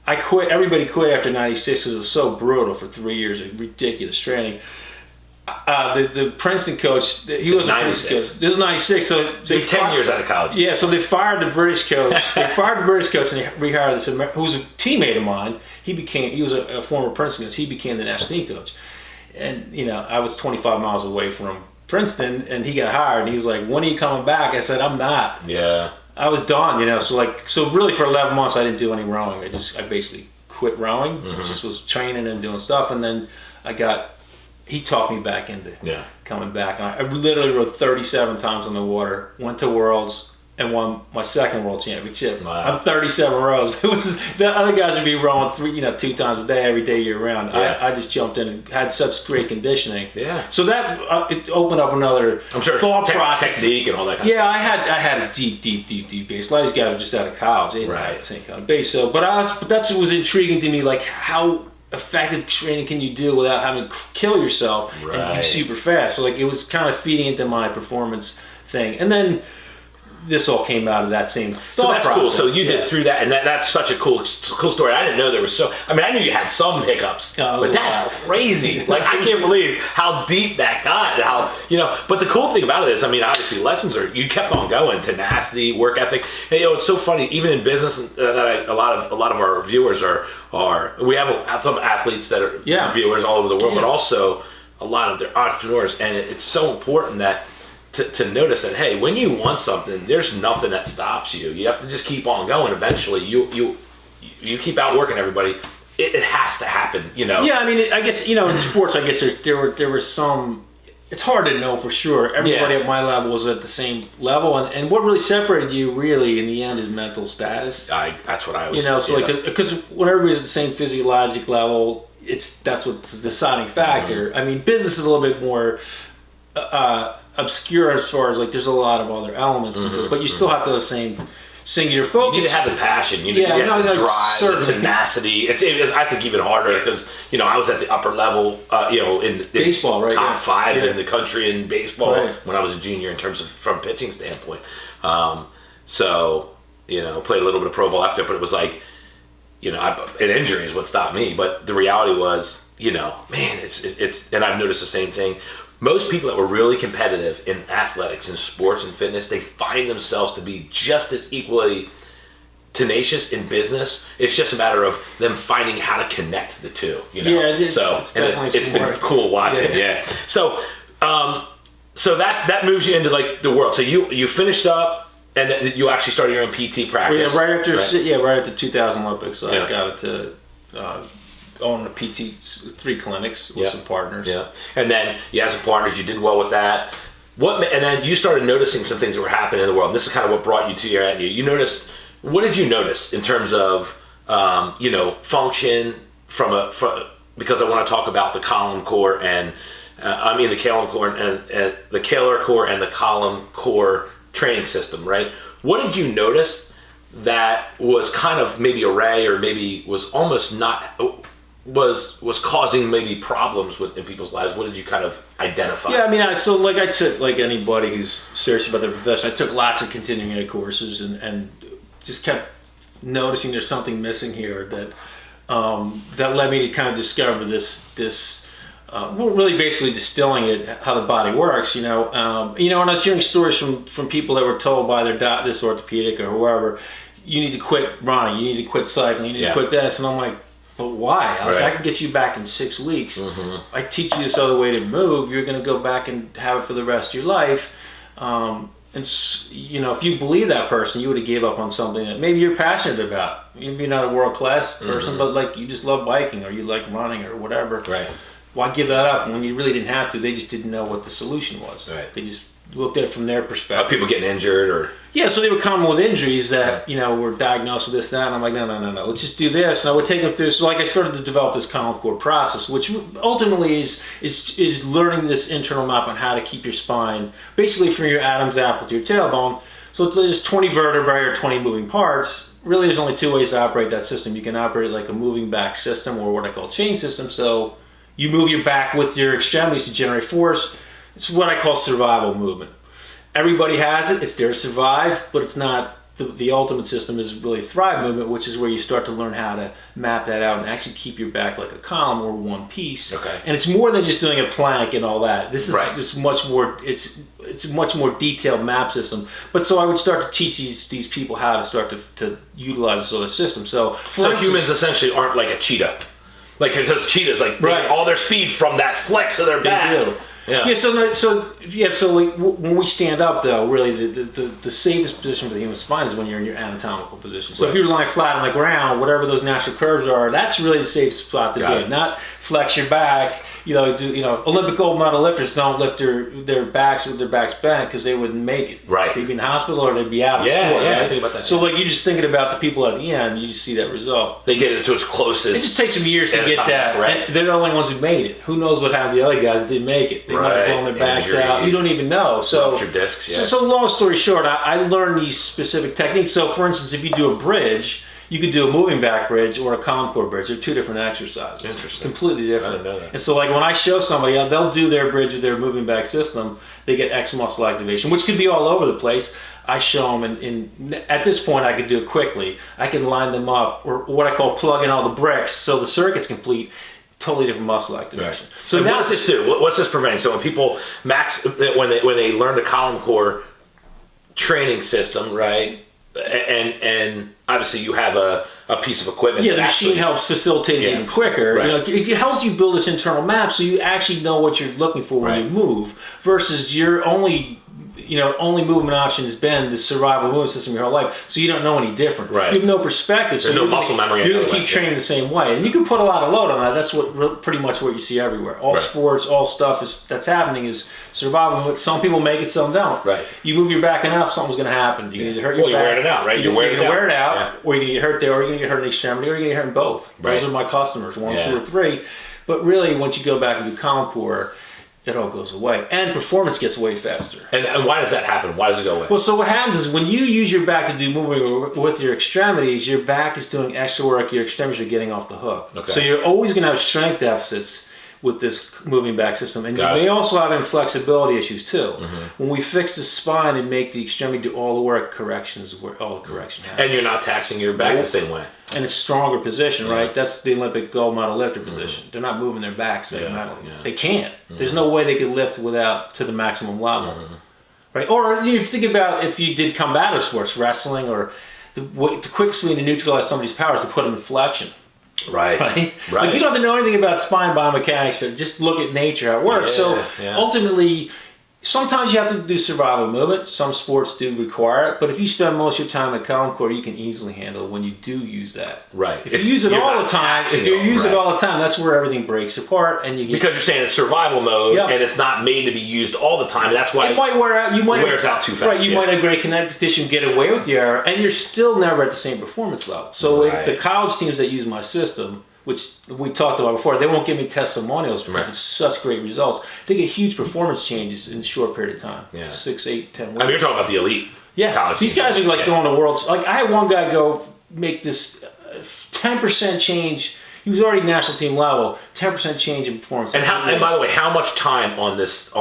I quit. Everybody quit after 96 because it was so brutal for 3 years of ridiculous training. The Princeton coach, he was 96. This was 96, so they 10 years out of college. Yeah, so they fired the British coach. And they rehired this who was a teammate of mine. He was a former Princeton coach. He became the national team coach. And I was 25 miles away from Princeton, and he got hired. And he was like, "When are you coming back?" I said, "I'm not." Yeah. I was done, So really, for 11 months, I didn't do any rowing. I basically quit rowing. Just was training and doing stuff, and then I got he talked me back into Yeah. coming back. And I literally rode 37 times on the water, went to Worlds, and won my second world championship. Wow. On 37 rows. It was the other guys would be rowing 2 times a day, every day year round. Yeah. I just jumped in and had such great conditioning. Yeah. So that it opened up another I'm sure thought process. technique and all that kind of Yeah, I had a deep base. A lot of these guys were just out of college. They didn't have the same kind of base. So, but that's what was intriguing to me. Like, how effective training can you do without having to kill yourself and be super fast? So, like, it was kind of feeding into my performance thing. And then this all came out of that same thought process. Cool. So you did through that, and that's such a cool story. I didn't know there was I mean, I knew you had some hiccups, but that's crazy. Like, I can't believe how deep that got. But the cool thing about it is, I mean, obviously lessons you kept on going, tenacity, work ethic. And, it's so funny, even in business, a lot of our viewers are we have some athletes that are viewers all over the world, but also a lot of their entrepreneurs, and it's so important that to notice that, hey, when you want something, there's nothing that stops you. You have to just keep on going. Eventually, you keep outworking everybody. It has to happen, Yeah, I mean, I guess, in sports, I guess there were some. It's hard to know for sure. Everybody at my level was at the same level, and what really separated you, really, in the end, is mental status. That's what I always. Because when everybody's at the same physiologic level, that's what's the deciding factor. Mm-hmm. I mean, business is a little bit more obscure as far as, like, there's a lot of other elements into it, but you still have to have the same singular focus. You need to have the passion. You have the drive, the tenacity. It's I think even harder because I was at the upper level, in baseball, right? Top 5 in the country in baseball when I was a junior in terms of from pitching standpoint. So played a little bit of pro ball after, but it was like, an injury is what stopped me. But the reality was, man, it's and I've noticed the same thing. Most people that were really competitive in athletics and sports and fitness, they find themselves to be just as equally tenacious in business. It's just a matter of them finding how to connect the two. Yeah, it's been cool watching. Yeah. So, so that moves you into, like, the world. So you finished up, and then you actually started your own PT practice. Right after 2000 Olympics. So I got it to. Own a PT 3 clinics with some partners. Yeah, and then you had some partners. You did well with that. And then you started noticing some things that were happening in the world. And this is kind of what brought you to your end. You noticed. What did you notice in terms of function because I want to talk about the column core and the Kaehler core and the Kaehler core and the column core training system, right? What did you notice that was kind of maybe array or maybe was almost not was causing maybe problems in people's lives? What did you kind of identify? Yeah, I mean, I took, like anybody who's serious about their profession, I took lots of continuing ed courses and just kept noticing there's something missing here that led me to kind of discover this really basically distilling it, how the body works, and I was hearing stories from people that were told by their this orthopedic or whoever, you need to quit running, you need to quit cycling, you need to quit this, and I'm like, but why? I can get you back in 6 weeks. Mm-hmm. I teach you this other way to move. You're going to go back and have it for the rest of your life. And if you believe that person, you would have gave up on something that maybe you're passionate about. Maybe you're not a world-class person, but like you just love biking or you like running or whatever. Right. Why give that up when you really didn't have to? They just didn't know what the solution was. Right. They just looked at it from their perspective. People getting injured or... Yeah, so they would come with injuries that, were diagnosed with this, that, and I'm like, no, let's just do this. And I would take them through, so I started to develop this column core process, which ultimately is learning this internal map on how to keep your spine, basically from your Adam's apple to your tailbone. So there's 20 vertebrae or 20 moving parts. Really, there's only 2 ways to operate that system. You can operate like a moving back system or what I call chain system. So you move your back with your extremities to generate force. It's what I call survival movement. Everybody has it. It's there to survive, but it's not the ultimate system is really thrive movement, which is where you start to learn how to map that out and actually keep your back like a column or one piece. Okay. And it's more than just doing a plank and all that. This is just much more. It's a much more detailed map system. But so I would start to teach these people how to start to utilize this other system. So humans essentially aren't like a cheetah. Like, because cheetahs, like, they get all their speed from that flex of their back. They do. Yeah. So like, when we stand up, though, really the safest position for the human spine is when you're in your anatomical position. So if you're lying flat on the ground, whatever those natural curves are, that's really the safest spot to be. Not flex your back. Olympic gold medal lifters don't lift their backs with their backs bent because they wouldn't make it. Right. They'd be in the hospital or they'd be out of sport. Yeah, right? I think about that. So like you're just thinking about the people at the end, you just see that result. They get it to its closest. It just takes them years to get that. Right. And they're the only ones who made it. Who knows what happened to the other guys that didn't make it? They might have blown their backs out. You don't even know. So ruptured discs. Yeah. So long story short, I learned these specific techniques. So for instance, if you do a bridge, you could do a moving back bridge or a column core bridge. They're two different exercises. Interesting. Completely different. I didn't know that. And so like when I show somebody, they'll do their bridge with their moving back system, they get X muscle activation, which could be all over the place. I show them, and at this point I could do it quickly. I can line them up, or what I call plug in all the bricks so the circuit's complete. Totally different muscle activation. Right. So what does this do? What's this preventing? So when people when they learn the column core training system, right? And obviously you have a piece of equipment. Yeah, the machine helps facilitate it even quicker. Right. It helps you build this internal map so you actually know what you're looking for when you move, versus your only movement option has been the survival movement system your whole life, so you don't know any different. Right. You have no perspective. There's no muscle memory. You're going to keep training the same way, and you can put a lot of load on that. That's pretty much what you see everywhere. All sports, all stuff that's happening is survival movement. Some people make it, some don't. Right. You move your back enough, something's going to happen. You either hurt your back. You're wearing it out, right? You're going to wear it out, or you're going to get hurt there, or you're going to get hurt in the extremity, or you're going to get hurt in both. Right. Those are my customers, 1, 2, or 3. But really, once you go back and do column core, it all goes away, and performance gets way faster. And why does that happen? Why does it go away? Well, so what happens is when you use your back to do movement with your extremities, your back is doing extra work, your extremities are getting off the hook. Okay. So you're always going to have strength deficits with this moving back system, and you may also have inflexibility issues too. When we fix the spine and make the extremity do all the work, corrections where all the correction happens. And you're not taxing your back the same way. And it's stronger position, right? That's the Olympic gold medal lifter position. They're not moving their backs segmentally. They can't. There's no way they could lift without to the maximum level, right? Or you think about if you did combative sports, wrestling, or the quickest way to neutralize somebody's power is to put them in flexion. Right. Like you don't have to know anything about spine biomechanics, or just look at nature, how it works. Ultimately, sometimes you have to do survival movement. Some sports do require it, but if you spend most of your time at column core, you can easily handle when you do use that. Right. If you use it all the time, that's where everything breaks apart, and you get, because you're saying it's survival mode, and it's not made to be used all the time. And that's why it might wear out. It wears out too fast. Right. You might have great connective tissue and get away with the error, and you're still never at the same performance level. So the college teams that use my system, which we talked about before, they won't give me testimonials because it's such great results. They get huge performance changes in a short period of time. 6, 8, 10 weeks. I mean, you're talking about the elite. College these guys are like going to worlds. Like I had one guy go make this 10% change. He was already national team level. 10% change in performance. And by the way, how much time on this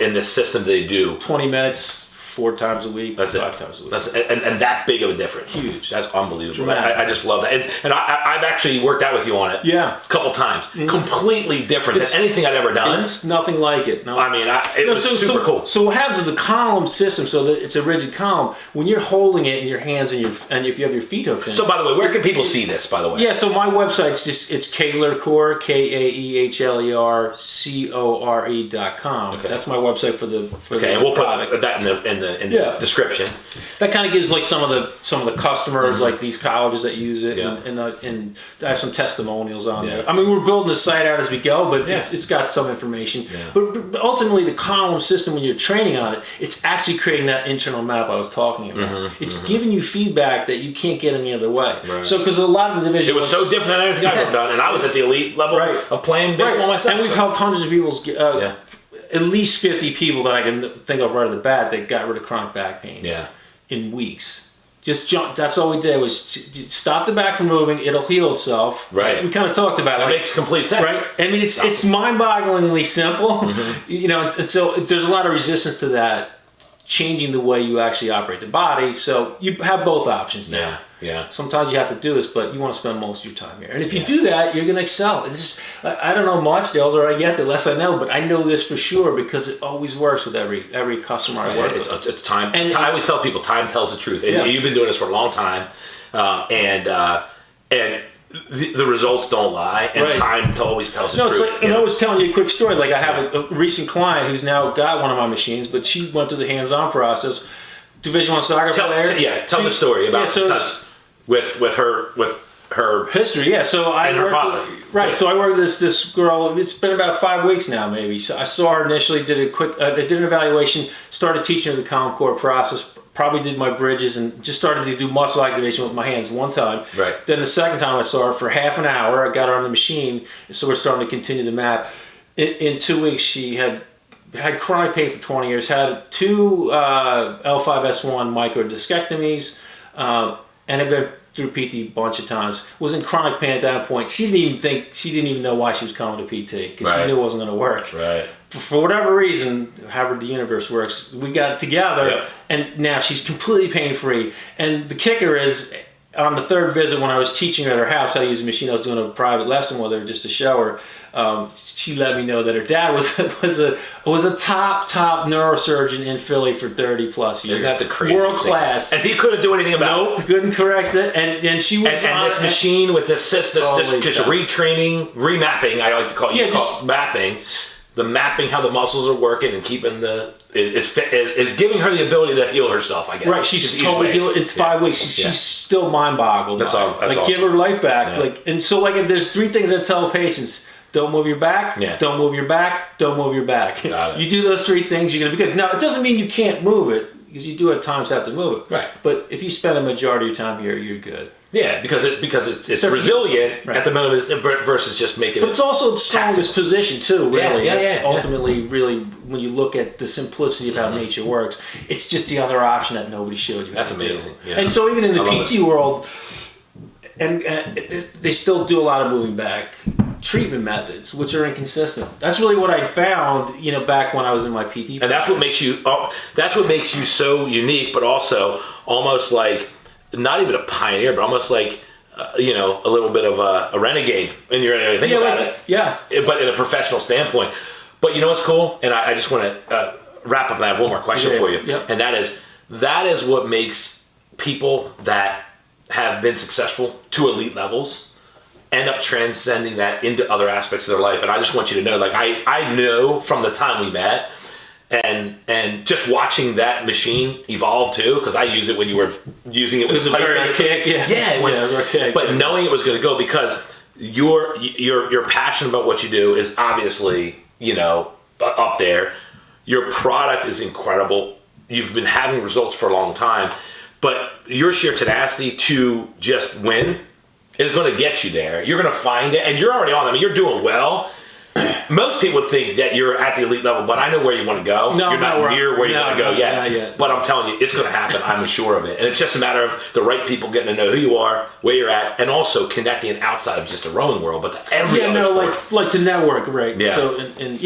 in this system do they do? 20 minutes. 4 times a week, 5 times a week. That's and that big of a difference. Huge. That's unbelievable. I just love that. And I've actually worked out with you on it. A couple times. Completely different than anything I'd ever done. It's nothing like it. No. I mean, it was super cool. So what happens is the column system, so that it's a rigid column, when you're holding it in your hands and if you have your feet hooked in. So by the way, where can people see this, by the way? Yeah, so my website's it's Kaehler Core, KAEHLERCORE.com. Okay. That's my website for the and we'll put that in the description. That kind of gives like some of the customers, like these colleges that use it, and I have some testimonials on there. I mean, we're building the site out as we go, but it's got some information. But ultimately, the column system, when you're training on it, it's actually creating that internal map I was talking about. It's giving you feedback that you can't get any other way. So because a lot of the division, it was so different than anything I've ever done, and I was at the elite level of playing baseball myself. And we've helped hundreds of people. At least 50 people that I can think of right at the bat that got rid of chronic back pain in weeks. Just jump. That's all we did was stop the back from moving. It'll heal itself. Right. We kind of talked about it. That makes complete sense. Right. I mean, it's mind-bogglingly simple. And so there's a lot of resistance to that, changing the way you actually operate the body. So you have both options now. Sometimes you have to do this, but you want to spend most of your time here. And if you do that, you're going to excel. I don't know much. The older I get, the less I know. But I know this for sure because it always works with every customer I work with. It's time. And I always tell people, time tells the truth. And you've been doing this for a long time. And the results don't lie, and time always tells the truth. No, it's like, and I was telling you a quick story. Like I have a recent client who's now got one of my machines, but she went through the hands-on process. Division I soccer player. Tell the story about with her history. Yeah, so I and her father. So I worked with this girl. It's been about 5 weeks now, maybe. So I saw her initially, did a quick, I did an evaluation, started teaching her the Calm Core process. Probably did my bridges and just started to do muscle activation with my hands one time. Right. Then the second time I saw her for half an hour. I got her on the machine, so we're starting to continue the map. In 2 weeks, she had chronic pain for 20 years, had 2 L5S1 microdiscectomies, and had been through PT a bunch of times. Was in chronic pain at that point. She didn't even know why she was coming to PT because she knew it wasn't going to work. Right. For whatever reason, however the universe works, we got together, and now she's completely pain-free. And the kicker is, on the 3rd visit when I was teaching her at her house how to use the machine, I was doing a private lesson with her just to show her. She let me know that her dad was a top neurosurgeon in Philly for 30 plus years. Isn't that the craziest world class? And he couldn't do anything about it. Nope, couldn't correct it. And she was and this machine with this system, just retraining, remapping. I like to call it mapping. The mapping, how the muscles are working, and keeping is giving her the ability to heal herself. I guess. Right, she's totally healed. It's 5 weeks. She's still mind boggled. That's awesome. Give her life back. There's 3 things I tell patients: don't move your back, don't move your back, don't move your back. You do those 3 things, you're gonna be good. Now, it doesn't mean you can't move it, because you do at times have to move it. Right. But if you spend a majority of your time here, you're good. Yeah, because it's resilient at the moment versus just making. But it's also its strongest position too. Really, ultimately, yeah. really, when you look at the simplicity of how nature works, it's just the other option that nobody showed you. That's amazing. Yeah. And so even in the PT world, and they still do a lot of moving back treatment methods, which are inconsistent. That's really what I found, back when I was in my PT. And that's what makes you. That's what makes you so unique, but also almost like. Not even a pioneer, but almost like, a little bit of a renegade when you're thinking about it. Yeah. But in a professional standpoint. But you know what's cool? And I just want to wrap up and I have one more question for you. Yep. And that is what makes people that have been successful to elite levels end up transcending that into other aspects of their life. And I just want you to know, I know from the time we met, and just watching that machine evolve too, because I used it when you were using it. It was very archaic, it was archaic. But knowing it was going to go, because your passion about what you do is obviously up there. Your product is incredible. You've been having results for a long time, but your sheer tenacity to just win is going to get you there. You're going to find it, and you're already on. I mean, you're doing well. Most people would think that you're at the elite level, but I know where you want to go. No, you're not near where you want to go yet. Not yet. But I'm telling you, it's going to happen. I'm sure of it. And it's just a matter of the right people getting to know who you are, where you're at, and also connecting outside of just the rowing world, but to every other sport. like to network, right? Yeah. So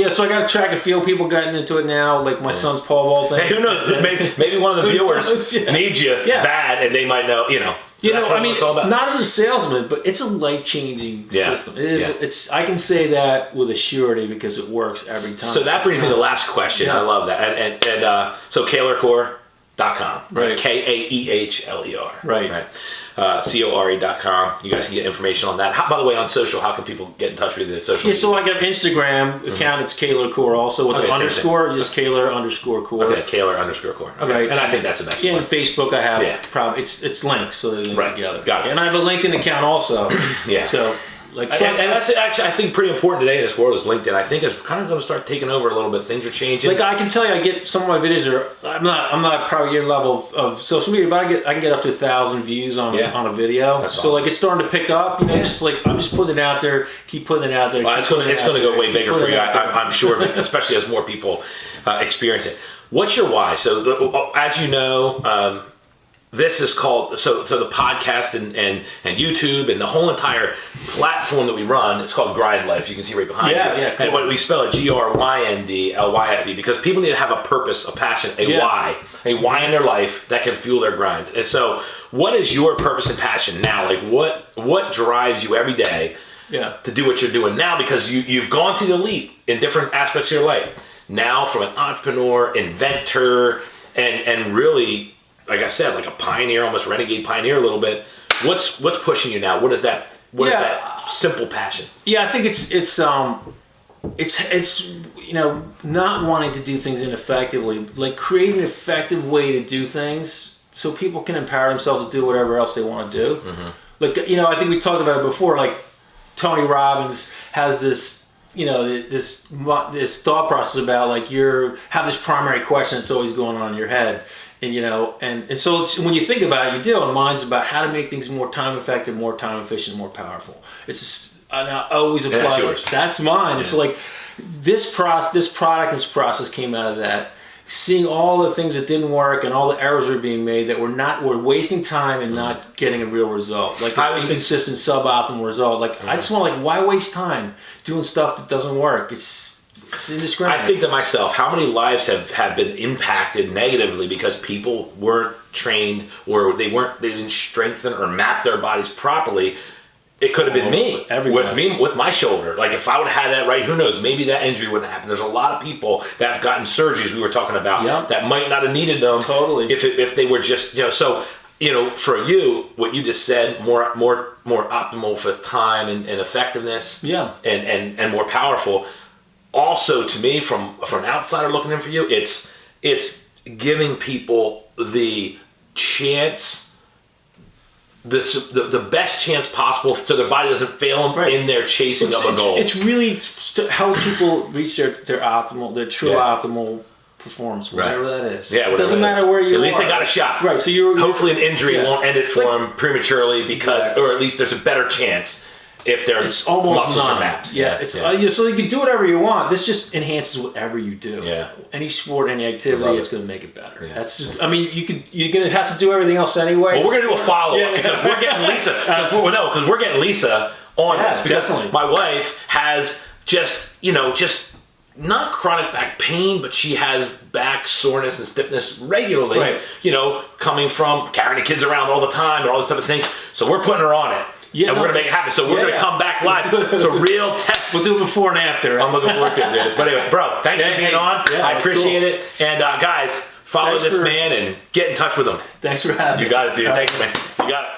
so I got to track a few people getting into it now. Like my son's pole vaulting. Hey, who knows? Maybe one of the viewers needs you bad, and they might know. So it's all about. Not as a salesman, but it's a life-changing system. It is. It's. I can say that with a surety because it works every time. So that brings me to the last question. Yeah. I love that. And so KaehlerCore.com. Right. KAEHLER. Right. CORE.com. You guys can get information on that. By the way, on social, how can people get in touch with you at social media? So I got Instagram account. It's Kaehler Core also with an underscore. Just Kaehler_Core. Okay, Kaehler_Core. Okay. Right. And I think that's the best one. And Facebook I have probably it's linked, so they link together. Got it. And I have a LinkedIn account also. Yeah. So and that's actually, I think, pretty important today in this world is LinkedIn. I think it's kind of going to start taking over a little bit. Things are changing. Like I can tell you, I get some of my videos I'm not probably your level of social media, but I can get up to 1,000 views on a video. That's so awesome. It's starting to pick up. Just like I'm just putting it out there, keep putting it out there. Well, it's going to go way bigger for you. I'm sure of it, especially as more people experience it. What's your why? So as you know. This is called, so the podcast and YouTube and the whole entire platform that we run, it's called Grind Life. You can see right behind you. Cool. But we spell it GRYNDLYFE because people need to have a purpose, a passion, a why in their life that can fuel their grind. And so what is your purpose and passion now? Like what drives you every day to do what you're doing now? Because you've gone to the elite in different aspects of your life. Now from an entrepreneur, inventor, and really, like I said, like a pioneer, almost renegade pioneer a little bit. What's pushing you now? What is that What is Yeah. that simple passion? Yeah, I think it's not wanting to do things ineffectively, like creating an effective way to do things so people can empower themselves to do whatever else they want to do. Mm-hmm. Like, I think we talked about it before, like Tony Robbins has this, this thought process about like have this primary question that's always going on in your head. And and so when you think about it, you do, and mine's about how to make things more time effective, more time efficient, more powerful. It's just, and I always apply. That's yours. That's mine. Yeah. So like this product, this process came out of that. Seeing all the things that didn't work and all the errors were being made that we're wasting time and not getting a real result. Like an inconsistent, suboptimal result. Like I just want why waste time doing stuff that doesn't work? It's indiscriminate. I think to myself, how many lives have been impacted negatively because people weren't trained or they didn't strengthen or map their bodies properly. It could have been me with my shoulder. Like if I would have had that right, who knows? Maybe that injury wouldn't happen. There's a lot of people that have gotten surgeries we were talking about that might not have needed them. Totally. If they were just So for you, what you just said, more optimal for time and effectiveness. Yeah. And more powerful. Also, to me, from an outsider looking in for you, it's giving people the chance. The best chance possible so their body doesn't fail them in their chasing of a goal. It's really to help people reach their optimal, their true optimal performance, whatever that is. Yeah, it doesn't matter where you are. At least they got a shot. Right. So hopefully an injury won't end it for them prematurely or at least there's a better chance if their muscles are mapped. Yeah. So you can do whatever you want. This just enhances whatever you do. Yeah. Any sport, any activity, it's going to make it better. Yeah. That's just, you're going to have to do everything else anyway. Well, we're going to do a follow-up because we're getting Lisa. Because we're getting Lisa on this because definitely. My wife has just not chronic back pain, but she has back soreness and stiffness regularly. Right. Coming from carrying the kids around all the time and all this type of things. So we're putting her on it. Yeah, and we're going to make it happen. So we're going to come back live. It's a real test. We'll do it before and after. Right? I'm looking forward to it, dude. But anyway, bro, thanks for being on. Yeah, I appreciate it. And guys, follow this man and get in touch with him. Thanks for having me. You got it, dude. Thanks, man. You got it.